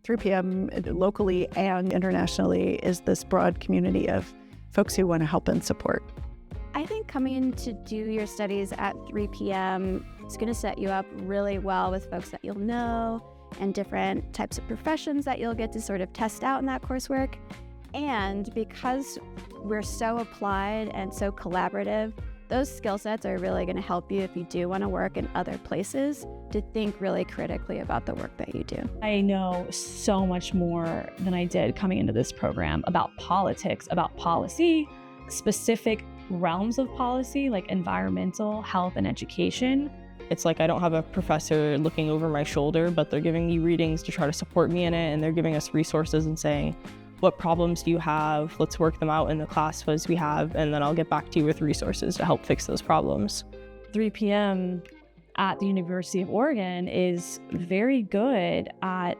3PM locally and internationally is this broad community of folks who want to help and support. I think coming to do your studies at 3PM is going to set you up really well with folks that you'll know and different types of professions that you'll get to sort of test out in that coursework. And because we're so applied and so collaborative, those skill sets are really going to help you if you do want to work in other places to think really critically about the work that you do. I know so much more than I did coming into this program about politics, about policy, specific realms of policy like environmental, health, and education. It's like I don't have a professor looking over my shoulder, but they're giving me readings to try to support me in it, and they're giving us resources and saying, what problems do you have? Let's work them out in the class quiz we have, and then I'll get back to you with resources to help fix those problems. 3PM at the University of Oregon is very good at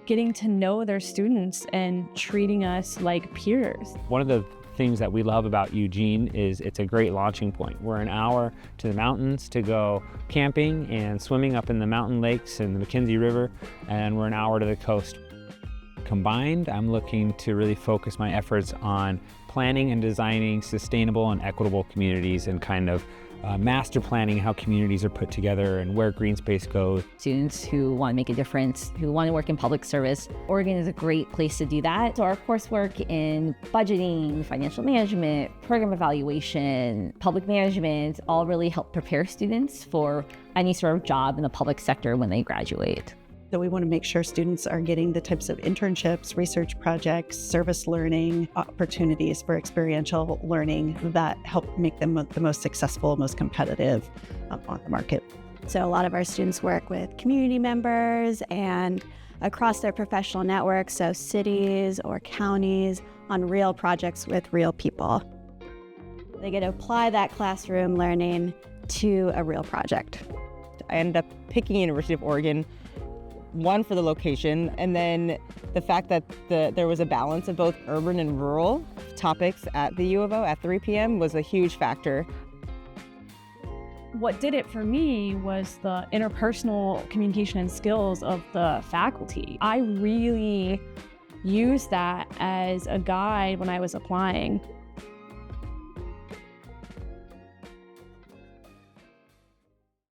getting to know their students and treating us like peers. One of the things that we love about Eugene is it's a great launching point. We're an hour to the mountains to go camping and swimming up in the mountain lakes and the McKenzie River, and we're an hour to the coast. Combined, I'm looking to really focus my efforts on planning and designing sustainable and equitable communities and kind of master planning how communities are put together and where green space goes. Students who want to make a difference, who want to work in public service, Oregon is a great place to do that. So our coursework in budgeting, financial management, program evaluation, public management, all really help prepare students for any sort of job in the public sector when they graduate. So we want to make sure students are getting the types of internships, research projects, service learning, opportunities for experiential learning that help make them the most successful, most competitive on the market. So a lot of our students work with community members and across their professional networks, so cities or counties, on real projects with real people. They get to apply that classroom learning to a real project. I ended up picking University of Oregon, one for the location, and then the fact that there was a balance of both urban and rural topics at the U of O at 3PM was a huge factor. What did it for me was the interpersonal communication and skills of the faculty. I really used that as a guide when I was applying.